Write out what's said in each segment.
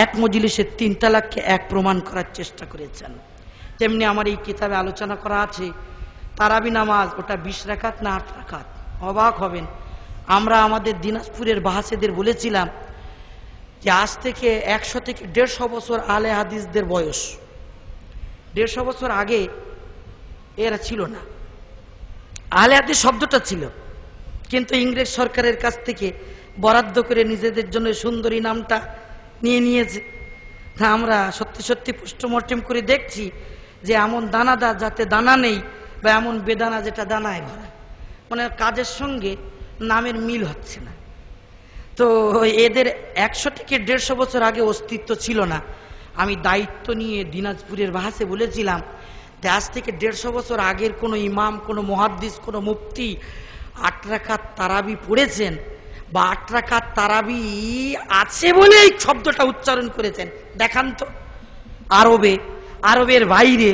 এক মজলিসে 3 তালাককে এক প্রমাণ করার চেষ্টা করেছেন। তেমনি আমার এই কিতাবে আলোচনা করা আছে তারাবি নামাজ, ওটা 20 রাকাত না 8 রাকাত। অবাক হবেন, আমরা আমাদের দিনাজপুরের বাহাসেদের বলেছিলাম যে আজ থেকে 100 থেকে 150 বছর আলে হাদিসদের বয়স, 150 বছর আগে এরা ছিল না, আলে হাদিস শব্দটা ছিল, কিন্তু ইংরেজ সরকারের কাছ থেকে বরাদ্দ করে নিজেদের জন্য সুন্দরী নামটা নিয়ে নিয়েছে। আমরা সত্যি সত্যি পোস্টমর্টেম করে দেখছি যে এমন দানাদার যাতে দানা নেই, বা এমন বেদানা যেটা দানায় ভরা, মানে কাজের সঙ্গে নামের মিল হচ্ছে না। তো এদের 100 থেকে 150 বছর আগে অস্তিত্ব ছিল না। আমি দায়িত্ব নিয়ে দিনাজপুরের বাহাসে বলেছিলাম যে আজ থেকে 150 বছর আগের কোনো ইমাম, কোনো মুহাদ্দিস, কোনো মুফতি 8 রাকাত তারাবি পড়েছেন, বা 8 রাকাত তারাবি আছে বলে এই শব্দটা উচ্চারণ করেছেন দেখান তো। আরবের বাইরে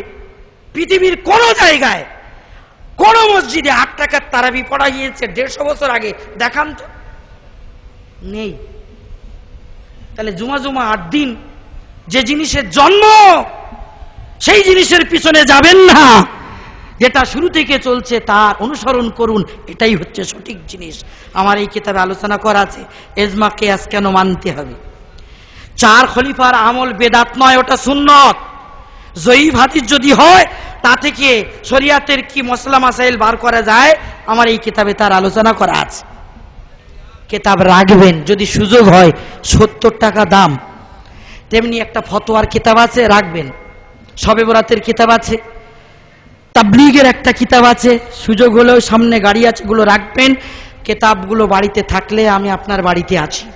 পৃথিবীর কোন জায়গায় কোন মসজিদে 8 রাকাত তারাবি পড়া গিয়েছে 150 বছর আগে দেখান তো? নেই। তাহলে জুমা 8 দিন যে জিনিসের জন্ম, সেই জিনিসের পিছনে যাবেন না, যেটা শুরু থেকে চলছে তার অনুসরণ করুন, এটাই হচ্ছে সঠিক জিনিস। আমার এই কিতাবে আলোচনা করা আছে এজমা কিয়াস কেন মানতে হবে। 4 খলিফার আমল বেদাত নয়, ওটা সুন্নত। জয়ীফ হাদিস যদি হয় তা থেকে শরিয়াতের কি মসলা মাসাইল বার করা যায়, আমার এই কিতাবে তার আলোচনা করা আছে। কিতাব রাখবেন যদি সুযোগ হয়, 70 টাকা দাম। তেমনি একটা ফতোয়ার কিতাব আছে, রাখবেন। শবে বরাতের কিতাব আছে, তাবলীগের একটা কিতাব আছে, সুযোগ হলেও সামনে গাড়ি আছে, গুলো রাখবেন। কিতাবগুলো বাড়িতে থাকলে আমি আপনার বাড়িতে আছি।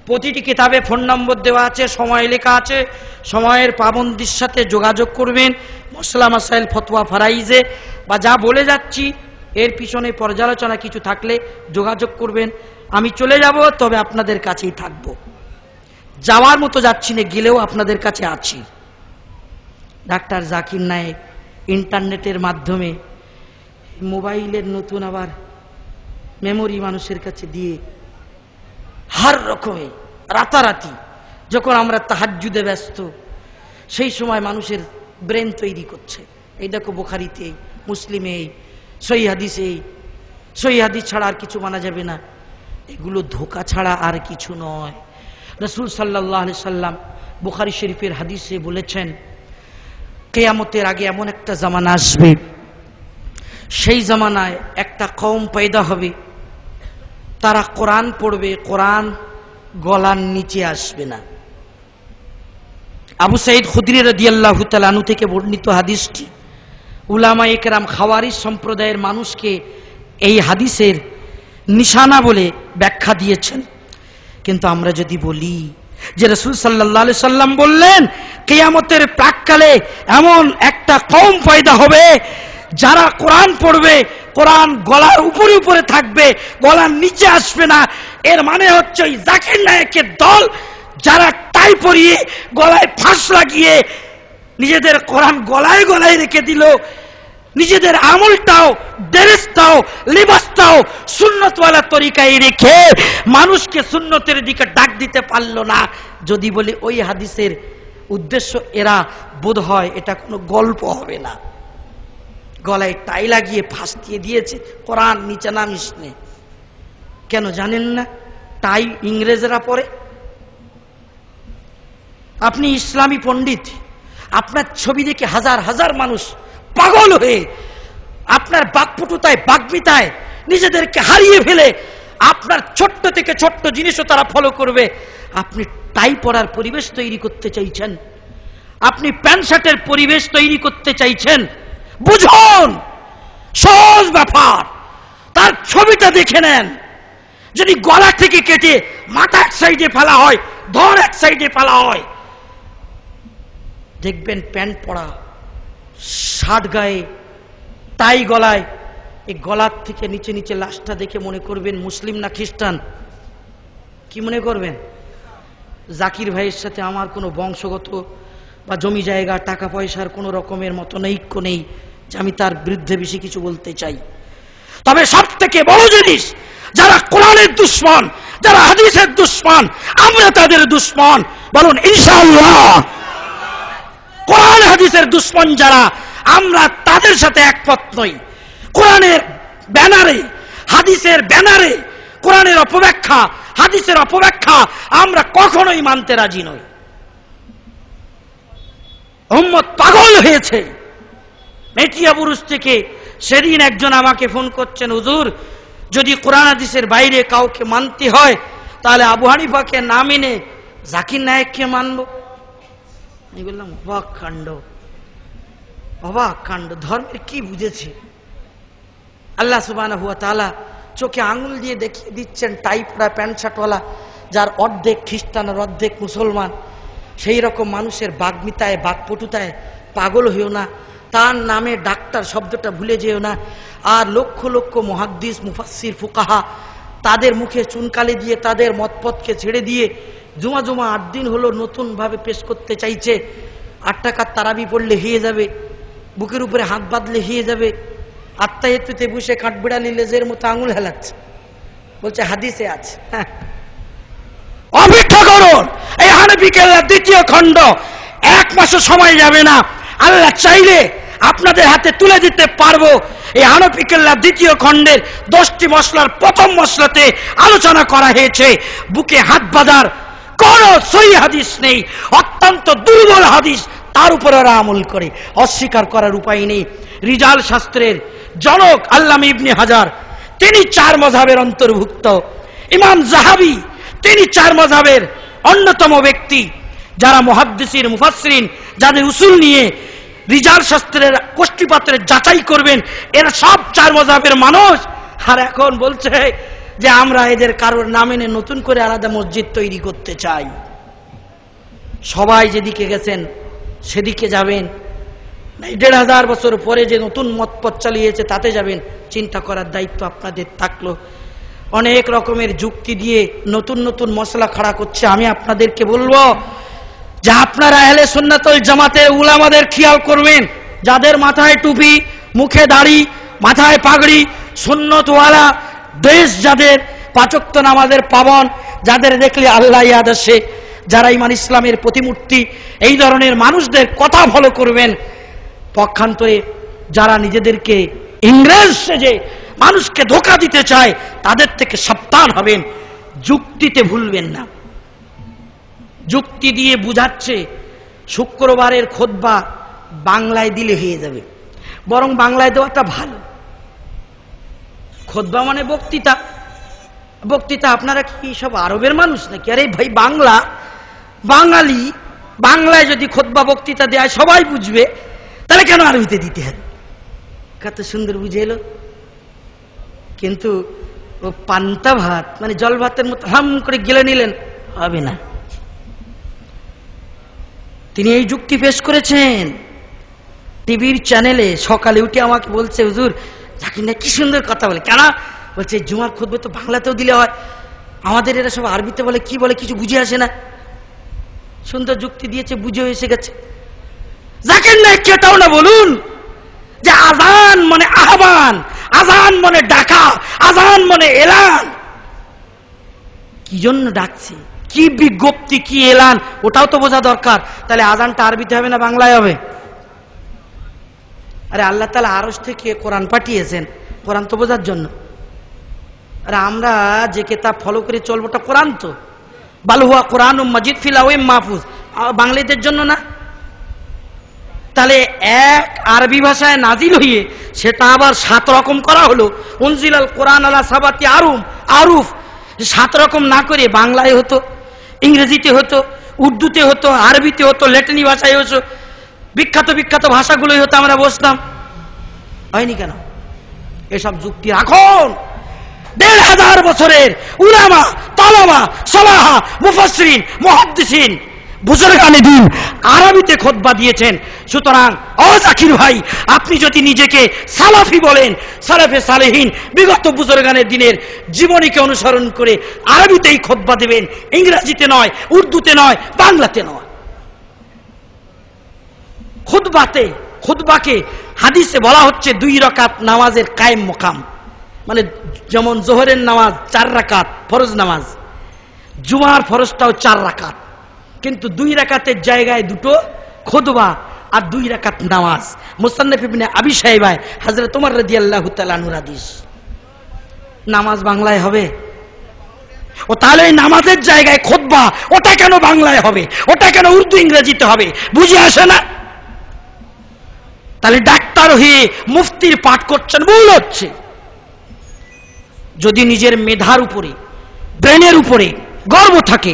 প্রতিটি কিতাবে ফোন নম্বর দেওয়া আছে, সময় লেখা আছে, সময়ের পাবন্দির সাথে যোগাযোগ করবেন। মসলা মাসাইল, ফতোয়া, ফারাইজে বা যা বলে যাচ্ছি এর পিছনে পর্যালোচনা কিছু থাকলে যোগাযোগ করবেন। আমি চলে যাব, তবে আপনাদের কাছেই থাকব। যাওয়ার মতো যাচ্ছি না, গেলেও আপনাদের কাছে আছি। ডাক্তার জাকির নায়েক ইন্টারনেটের মাধ্যমে মোবাইলের নতুন আবার মেমোরি মানুষের কাছে দিয়ে হার রকমে রাতারাতি, যখন আমরা তাহাজ্জুদে ব্যস্ত, সেই সময় মানুষের ব্রেন তৈরি করছে। এই দেখো বুখারীতে, মুসলিমে, সহিহ হাদিসে, সহিহ হাদিস ছাড়া আর কিছু মানা যাবে না। এগুলো ধোঁকা ছাড়া আর কিছু নয়। রাসূল সাল্লাল্লাহু আলাইহি সাল্লাম বুখারী শরীফের হাদিসে বলেছেন, কিয়ামতের আগে এমন একটা জামানা আসবে, সেই জামানায় একটা কওম পয়দা হবে, তারা কোরআন পড়বে, কোরআন গলার নিচে আসবে না। আবু সাঈদ খুদরি রাদিয়াল্লাহু তাআলা আনহু থেকে বর্ণিত হাদিসটি। উলামায়ে কেরাম খাওয়ারিজ সম্প্রদায়ের মানুষকে এই হাদিসের নিশানা বলে ব্যাখ্যা দিয়েছেন। কিন্তু আমরা যদি বলি যে রাসূল সাল্লাল্লাহু আলাইহি সাল্লাম বললেন কিয়ামতের প্রাককালে এমন একটা কওম পয়দা হবে যারা কোরআন পড়বে, কোরআন গলার উপরে উপরে থাকবে, গলার নিচে আসবে না, এর মানে হচ্ছে ওই জাকির নায়েকের দল যারা টাই পরিয়ে গলায় ফাঁস লাগিয়ে নিজেদের কোরআন গলায় গলায় রেখে দিল, নিজেদের আমলটাও, ড্রেসটাও, লিবাসটাও সুন্নতওয়ালা তরিকায় রেখে মানুষকে সুন্নতের দিকে ডাক দিতে পারলো না। যদি বলি ওই হাদিসের উদ্দেশ্য এরা, বোধ হয় এটা কোনো গল্প হবে না। গলায় টাই লাগিয়ে ফাঁস দিয়ে দিয়েছে, কোরআন নিচে নামিস নে। কেন জানেন না? টাই ইংরেজরা পরে। আপনি ইসলামী পণ্ডিত, আপনার ছবি দেখে হাজার হাজার মানুষ পাগল হয়ে আপনার বাকপটুতায়, বাগ্মিতায় নিজেদেরকে হারিয়ে ফেলে আপনার ছোট্ট থেকে ছোট্ট জিনিসও তারা ফলো করবে। আপনি টাই পরার পরিবেশ তৈরি করতে চাইছেন, আপনি প্যান্ট শার্টের পরিবেশ তৈরি করতে চাইছেন। বুঝুন, সহজ ব্যাপার। তার ছবিটা দেখে নেন। যদি গলা থেকে কেটে মাথা এক সাইডে ফেলা হয়, ধর এক সাইডে ফেলা হয়, দেখবেন প্যান্ট পরা, শার্ট গায়ে, টাই গলায়, এই গলার থেকে নিচে নিচে লাশটা দেখে মনে করবেন মুসলিম না খ্রিস্টান। কি মনে করবেন? জাকির ভাইয়ের সাথে আমার কোনো বংশগত বা জমি জায়গা, টাকা পয়সার কোনো রকমের মতনৈক্য নেই যে আমি তার বিরুদ্ধে বেশি কিছু বলতে চাই। তবে সব থেকে বড় জিনিস, যারা কোরআনের দুশমন, যারা হাদিসের দুশমন, আমরা তাদের দুশমন। বলুন ইনশাআল্লাহ। কোরআন হাদিসের দুশমন যারা, আমরা তাদের সাথে একমত নই। কোরআনের ব্যানারে, হাদিসের ব্যানারে কোরআনের অপব্যাখ্যা, হাদিসের অপব্যাখ্যা আমরা কখনোই মানতে রাজি নই। উম্মত পাগল হয়েছে। মেটিয়াবুরুজ থেকে সেদিন একজন আমাকে ফোন করছেন, হুজুর যদি কোরআন হাদিসের বাইরে কাউকে মানতে হয় তাহলে আবু হানিফাকে না মেনে জাকির নায়েককে মানব। আমি বললাম অবাক কাণ্ড, অবাক কাণ্ড। ধর্মের কি বুঝেছে? আল্লাহ সুবহানাহু ওয়া তাআলা চোখে আঙুল দিয়ে দেখিয়ে দিচ্ছেন টাই পরা প্যান্ট শার্টওয়ালা, যার অর্ধেক খ্রিস্টান আর অর্ধেক মুসলমান, সেই রকম মানুষের বাগ্মিতায়, বাকপটুতায় পাগল হইও না। তার নামে ডাক্তার শব্দটা ভুলে যেও না। আর লক্ষ লক্ষ মুহাদ্দিস, মুফাসসির, ফুকাহা তাদের মুখে চুনকালি দিয়ে তাদের মতপথকে ছেড়ে দিয়ে জুমা 8 দিন হলো নতুন ভাবে পেশ করতে চাইছে। 8 টাকার তারাবি পড়লে হয়ে যাবে, বুকের উপরে হাত বাঁধলে হয়ে যাবে। আত্মাহিতুতে বসে কাঠবিড়ালি লেজের মতো আঙুল হেলাচ্ছে, বলছে হাদিসে আছে। অপেক্ষা করুন, এই হানাফি কেল্লার 2য় খণ্ড 1 মাসও সময় যাবে না। আল্লাহ চাইলে আপনাদের হাতে তুলে দিতে পারবো। এই হানাফি কেল্লার 2য় খণ্ডের 10টি মশলার প্রথম মশলাতে আলোচনা করা হয়েছে বুকে হাত বাঁধার কোন সহিহ হাদিস নেই, অত্যন্ত দুর্বল হাদিস, তার উপর ওরা আমল করে, অস্বীকার করার উপায় নেই। রিজাল শাস্ত্রের জনক আল্লামা ইবনে হাজার, তিনি 4 মাযহাবের অন্তর্ভুক্ত। ইমাম যাহাবী, তিনি 4 মাযহাবের অন্যতম ব্যক্তি। যারা মুহাদ্দিসিন, মুফাসসিরিন, যাদের উসুল নিয়ে রিজাল শাস্ত্রের কোষ্ঠীপাত্রে যাচাই করবেন, এরা সব 4 মাযহাবের মানুষ। আর এখন বলছে যে আমরা এদের কারোর না মেনে নতুন করে আলাদা মসজিদ তৈরি করতে চাই। সবাই যেদিকে গেছেন সেদিকে যাবেন, 1500 বছর পরে যে নতুন মতপথ চালিয়েছে তাতে যাবেন। চিন্তা করার দায়িত্ব আপনাদের থাকলো। অনেক রকমের যুক্তি দিয়ে নতুন নতুন মশলা খাড়া করছে। আমি আপনাদেরকে বলবো যে আপনারা আহলে সুন্নাত ওয়াল জামাতের উলামাদের খেয়াল করবেন, যাদের মাথায় টুপি, মুখে দাড়ি, মাথায় পাগড়ি, সুন্নতওয়ালা দেশ, যাদের 5 ওয়াক্ত নামাজের পাবন, যাদের দেখলে আল্লাহ ইয়াদ আসে, যারা ইমান ইসলামের প্রতিমূর্তি, এই ধরনের মানুষদের কথা ফলো করবেন। পক্ষান্তরে যারা নিজেদেরকে ইংরেজ সেজে মানুষকে ধোঁকা দিতে চায় তাদের থেকে সাবধান হবেন। যুক্তিতে ভুলবেন না। যুক্তি দিয়ে বুঝাচ্ছে শুক্রবারের খুতবা বাংলায় দিলে হয়ে যাবে, বরং বাংলায় দেওয়াটা ভালো। খুতবা মানে বক্তৃতা। বক্তৃতা আপনারা কি সব আরবের মানুষ নাকি? আরে ভাই, বাংলা, বাঙালি, বাংলায় যদি খুতবা বক্তৃতা দেয় সবাই বুঝবে, তাহলে কেন আরবিতে দিতে হবে? কত সুন্দর বুঝে এলো। কিন্তু ও পান্তা ভাত মানে জল ভাতের মতো হাম করে গেলে নিলেন, হবে না। তিনি এই যুক্তি পেশ করেছেন টিভির চ্যানেলে। সকালে উঠে আমাকে বলছে, হুজুর জাকির নায়েক কি সুন্দর কথা বলে। কেন? বলছে জুমার খুতবা তো বাংলাতেও দিলে হয়, আমাদের এরা সব আরবিতে বলে, কি বলে কিছু বুঝে আসে না। সুন্দর যুক্তি দিয়েছে, বুঝে এসে গেছে। জাকির নায়েক এটাও না বলুন যে আজান মানে আহ্বান, আজান মানে ডাকা, আজান মানে এলান। কি জন্য ডাকছে, কি বিজ্ঞপ্তি, কি এলান, ওটাও তো বোঝা দরকার। তাহলে আজানটা আরবিতে হবে না বাংলায় হবে? আরে আল্লাহ তাআলা আরশ থেকে কোরআন পাঠিয়েছেন, কোরআন তো বোঝার জন্য। আরে আমরা যে কিতাব ফলো করে চলবো ওটা কোরআন তো। বাল হুয়া কোরআনুম মাজিদ ফি লাওহিম মাহফুজ, বাংলাদেশের জন্য না। তাহলে এক আরবি ভাষায় নাজিল হয়ে সেটা আবার 7 রকম করা হলো। উনজিলাল কোরআন আলা সাবাতি আরুফ, 7 রকম না করে বাংলায় হতো, ইংরেজিতে হতো, উর্দুতে হতো, আরবিতে হতো, ল্যাটিনি ভাষায় হতো, বিখ্যাত বিখ্যাত ভাষাগুলোই হতো, আমরা বসতাম। হয়নি কেন? এসব যুক্তি রাখুন। 1500 বছরের উলামা, তালাবা, সালাহা, মুফাসসিরিন, মুহাদ্দিসিন, বুজুর্গানে দ্বীন আরবিতে খুতবা দিয়েছেন। সুতরাং ও জাকির ভাই, আপনি যদি নিজেকে সালাফি বলেন, সালাফে সালেহিন বিগত বুজুর্গানের দিনের জীবনীকে অনুসরণ করে আরবিতেই খুতবা দেবেন, ইংরেজিতে নয়, উর্দুতে নয়, বাংলাতে নয়। খুতবাকে হাদিসে বলা হচ্ছে 2 রাকাত নামাজের কায়েম মোকাম। মানে যেমন জোহরের নামাজ 4 রাকাত ফরজ নামাজ, জুমার ফরজটাও 4 রাকাত, কিন্তু 2 রাকাতের জায়গায় 2টো খুতবা আর 2 রাকাত নামাজ। মুসান্নাফ ইবনে আবি শাইবায় হযরত ওমর রাদিয়াল্লাহু তাআলা আনহুর হাদিস। নামাজ বাংলায় হবে? ও তাহলে এই নামাজের জায়গায় খুতবা ওটা কেন বাংলায় হবে, ওটা কেন উর্দু ইংরেজিতে হবে? বুঝে আসে না? তাহলে ডাক্তার হয়ে মুফতির পাঠ করছেন, ভুল হচ্ছে। যদি নিজের মেধার উপরে, ব্রেনের উপরে গর্ব থাকে,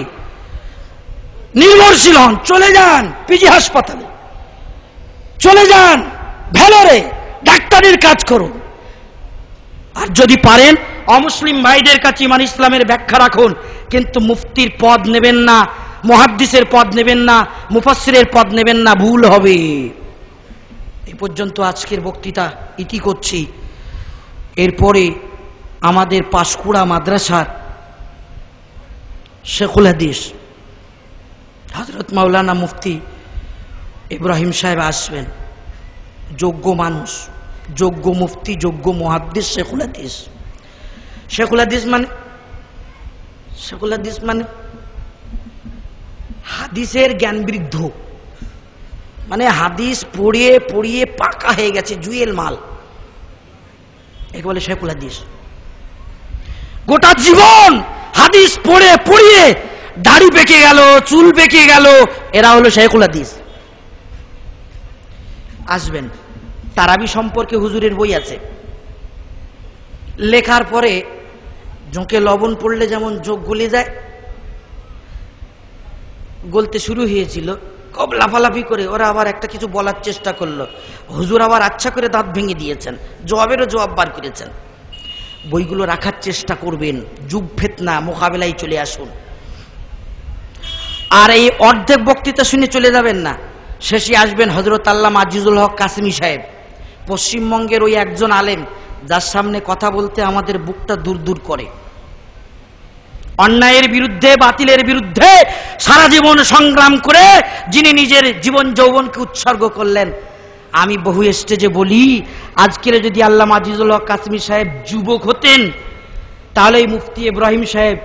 নির্ভরশীল হন, চলে যান পিজি হাসপাতালে, চলে যান ভেলোরে, ডাক্তারির কাজ করুন। আর যদি পারেন অমুসলিম ভাইদের কাছে ইমান ইসলামের ব্যাখ্যা রাখুন, কিন্তু মুফতির পদ নেবেন না, মুহাদ্দিসের পদ নেবেন না, মুফাসসিরের পদ নেবেন না, ভুল হবে। এই পর্যন্ত আজকের বক্তৃতা ইতি করছি। এরপরে আমাদের পাঁশকুড়া মাদ্রাসার শেখুল হাদিস হযরত মাওলানা মুফতি ইব্রাহিম সাহেব আসবেন। যোগ্য মানুষ, যোগ্য মুফতি, যোগ্য মুহাদ্দিস শেখুল হাদিস। শেখুল হাদিস মানে হাদিসের জ্ঞান বৃদ্ধ, মানে হাদিস পড়িয়ে পড়িয়ে পাকা হয়ে গেছে, জুয়েল মাল, একে বলে শেখুল হাদিস। গোটা জীবন হাদিস পড়ে পড়িয়ে দাড়ি পেকে গেল, চুল পেকে গেল, এরা হলো শেখুল হাদিস। আসবেন। তারাবি সম্পর্কে হুজুরের বই আছে, লেখার পরে জোঁকে লবণ পড়লে যেমন চোখ গলে যায়, গলতে শুরু হয়েছিল, খুব লাফালাফি করে ওরা আবার একটা কিছু বলার চেষ্টা করলো, হুজুর আবার আচ্ছা করে দাঁত ভেঙে দিয়েছেন, জবাবেরও জবাব বার করেছেন। বইগুলো রাখার চেষ্টা করবেন, যুগ ফিতনা মোকাবেলায় চলে আসুন। আর এই অর্ধেক বক্তৃতা শুনে চলে যাবেন না, শেষে আসবেন হযরত আল্লামা আজিজুল হক কাসেমী সাহেব, পশ্চিমবঙ্গের ওই একজন আলেম যার সামনে কথা বলতে আমাদের বুকটা দূর দূর করে। অন্যায়ের বিরুদ্ধে, বাতিলের বিরুদ্ধে সারা জীবন সংগ্রাম করে যিনি নিজের জীবন যৌবনকে উৎসর্গ করলেন। আমি বহু স্টেজে বলি, আজকের যদি আল্লামা আজিজুল হক কাসেমী সাহেব যুবক হতেন, তাহলে এই মুফতি ইব্রাহিম সাহেব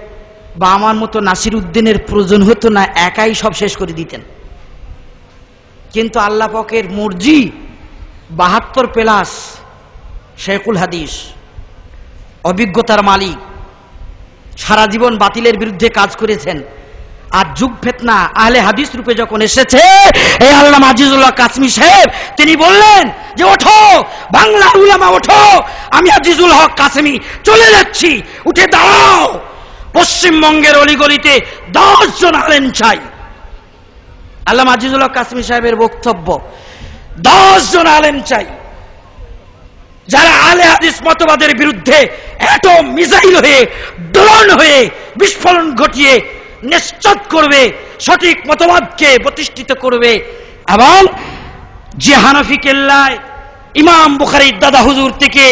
বা আমার মতো নাসির উদ্দিনের প্রয়োজন হতো না, একাই সব শেষ করে দিতেন। কিন্তু আল্লাহ পাকের মর্জি, 72 প্লাস শেখুল হাদিস, অভিজ্ঞতার মালিক, সারা জীবন বাতিলের বিরুদ্ধে কাজ করেছেন। আর যুগ ফিতনা আহলে হাদিস রূপে যখন এসেছে এই আল্লামা আজিজুল হক কাসেমী সাহেব, তিনি বললেন যে ওঠো বাংলা উলামা, ওঠো, আমি আজিজুল হক কাসেমী চলে যাচ্ছি, উঠে দাঁড়াও, পশ্চিমবঙ্গের অলিগলিতে 10 জন আলেম চাই। আল্লামা আজিজুল হক কাসেমী সাহেবের বক্তব্য, 10 জন আলেম চাই যারা আহলে হাদিস মতবাদের বিরুদ্ধে এত মিসাইল হয়ে, ড্রোন হয়ে বিস্ফোরণ ঘটিয়ে নিশ্চিত করবে, সঠিক মতবাদকে প্রতিষ্ঠিত করবে। এবং যে হানাফি কেল্লায় ইমাম বুখারীর দাদা হুজুর থেকে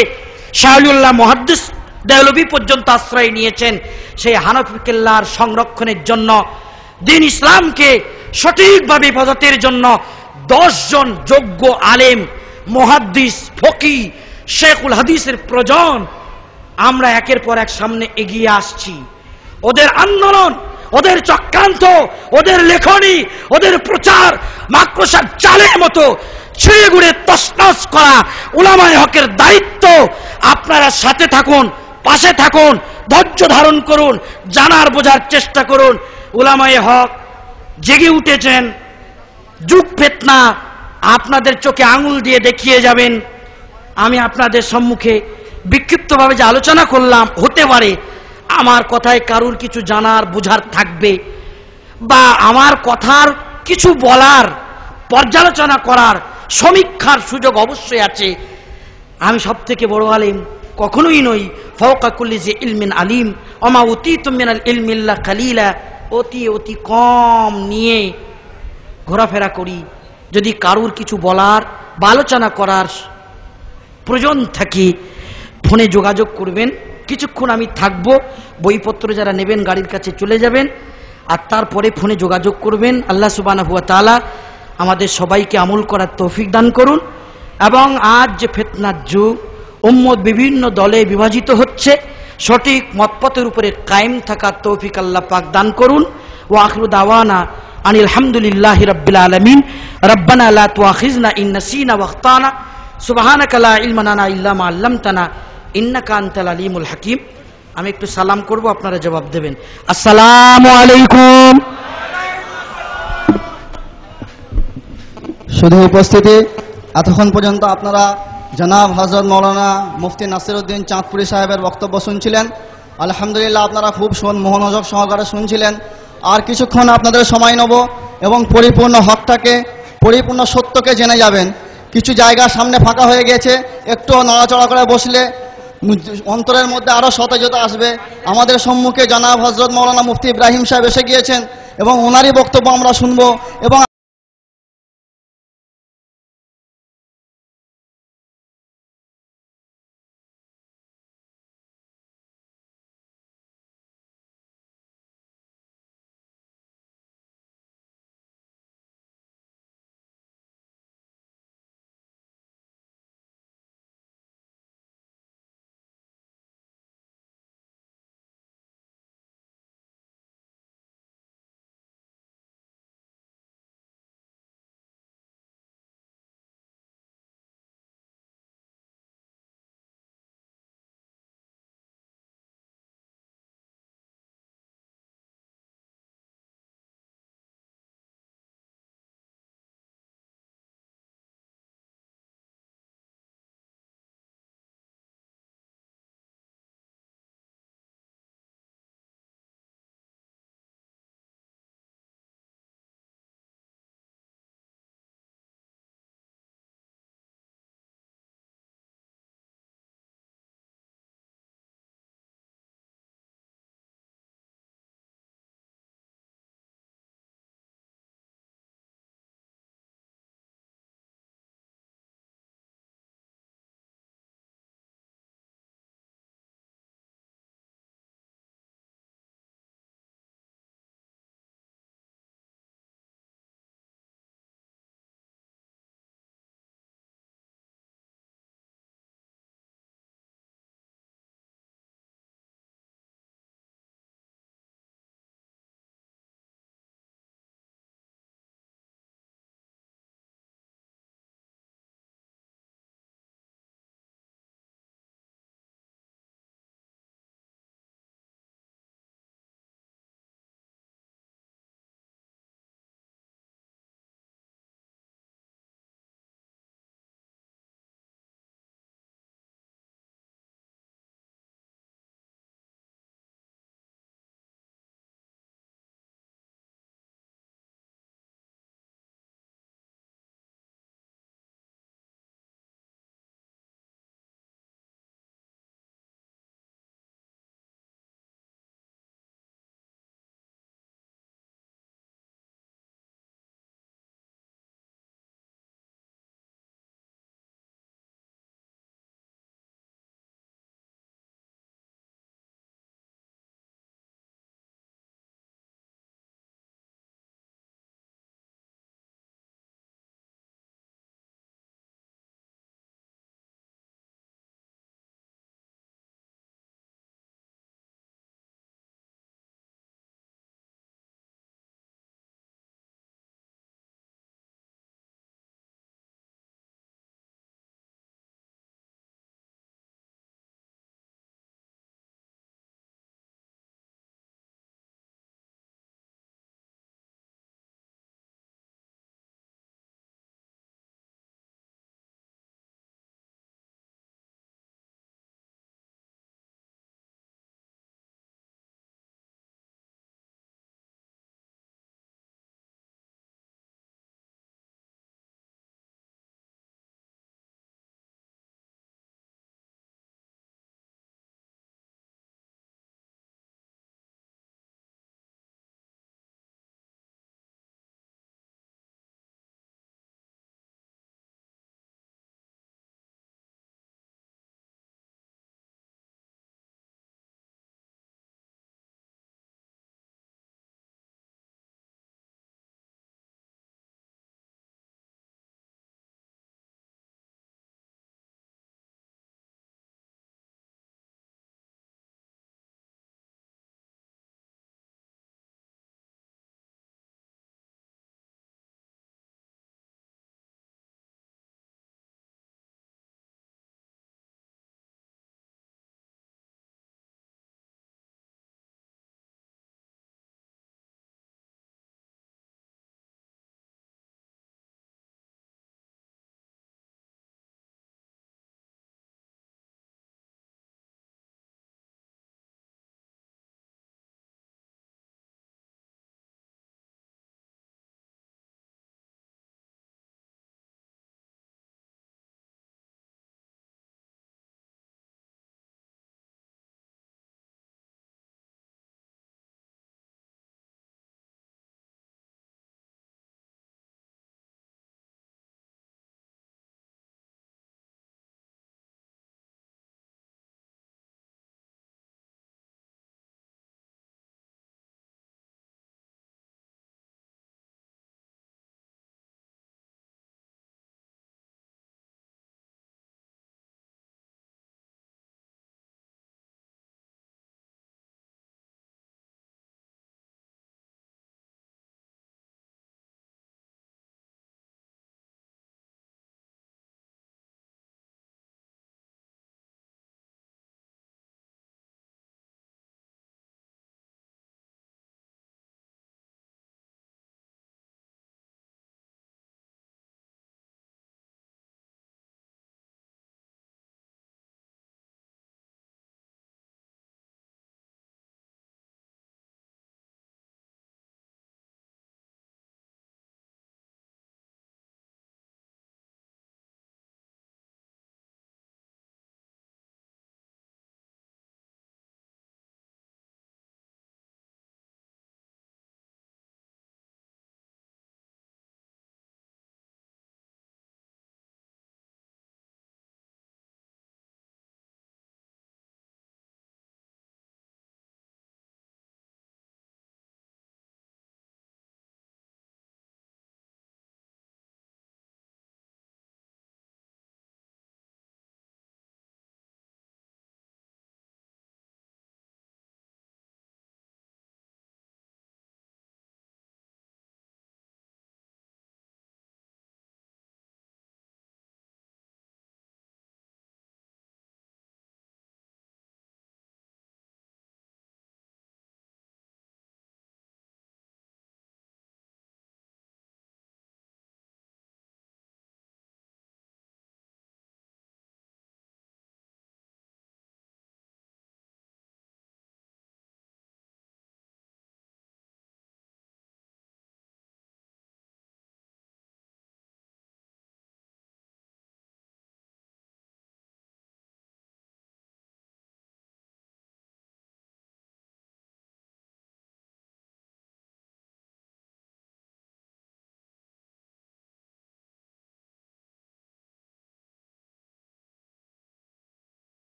শাহলিউল্লাহ মুহাদ্দিস দেহলভী পর্যন্ত আশ্রয় নিয়েছেন, সেই হানাফি কেল্লার সংরক্ষণের জন্য, দ্বীন ইসলামকে সঠিকভাবে হেফাজতের জন্য 10 জন যোগ্য আলেম, মুহাদ্দিস, ফকিহ, শেখুল হাদিসের প্রয়োজন। আমরা একের পর এক সামনে এগিয়ে আসছি। ওদের আন্দোলন, ওদের চক্রান্ত, ওদের লেখনী, ওদের প্রচার মাকড়সার জালের মতো ছিঁড়ে গুড়ে তছনছ করা উলামায়ে হকের দায়িত্ব। আপনারা সাথে থাকুন, পাশে থাকুন, ধৈর্য ধারণ করুন, জানার বোঝার চেষ্টা করুন। উলামায়ে হক জেগে উঠেছেন, যুগ ফিতনা আপনাদের চোখে আঙুল দিয়ে দেখিয়ে যাবেন। আমি আপনাদের সম্মুখে বিক্ষিপ্তভাবে যে আলোচনা করলাম, হতে পারে আমার কথায় কারুর কিছু জানার বোঝার থাকবে, বা আমার কথার কিছু বলার, পর্যালোচনা করার, সমীক্ষার সুযোগ অবশ্যই আছে। আমি সব থেকে বড় আলিম কখনোই নই। ফাওকা কুল্লি জি ইলমিন আলিম ওমা উতীতুম মিনাল ইলমি ইল্লা কালিলা। অতি অতি কম নিয়ে ঘোরাফেরা করি। যদি কারুর কিছু বলার বা আলোচনা করার প্রয়োজন থাকে ফোনে যোগাযোগ করবেন, কিছুক্ষণ আমি থাকব। বইপত্র যারা নেবেন গাড়ির কাছে চলে যাবেন, আর তারপরে ফোনে যোগাযোগ করবেন। আল্লাহ সুবহানাহু ওয়া তাআলা আমাদের সবাইকে আমল করার তৌফিক দান করুন। এবং আজ যে ফিতনার যুগ, উম্মত বিভিন্ন দলে বিভাজিত হচ্ছে, সঠিক মতপথের উপরে কায়েম থাকার তৌফিক আল্লাহ পাক দান করুন। ওয়া আখিরু দাওয়ানা আনিল হামদুলিল্লাহি রাব্বিল আলামিন। রব্বানা লা তুআখিযনা ইন নাসিনা ওয়া আখতানা সুবহানাকা লা ইলমা লানা ইল্লা মা আল্লামতানা ইন্নাকা আনতাল আলিমুল হাকিম। আমি একটু সালাম করব, আপনারা জবাব দেবেন। আসসালামু আলাইকুম। শুধু উপস্থিতি, এতক্ষণ পর্যন্ত আপনারা জনাব হযরত মাওলানা মুফতি নাসিরউদ্দিন চাঁদপুরি সাহেবের বক্তব্য শুনছিলেন। আলহামদুলিল্লাহ, আপনারা খুব মনোযোগ সহকারে শুনছিলেন। আর কিছুক্ষণ আপনাদের সময় নেব এবং পরিপূর্ণ হকটাকে, পরিপূর্ণ সত্যকে জেনে যাবেন। কিছু জায়গা সামনে ফাঁকা হয়ে গেছে, একটু নড়াচড়া করে বসলে অন্তরের মধ্যে আরও সতেজতা আসবে। আমাদের সম্মুখে জনাব হযরত মাওলানা মুফতি ইব্রাহিম সাহেব এসে গিয়েছেন এবং ওনারই বক্তব্য আমরা শুনবো এবং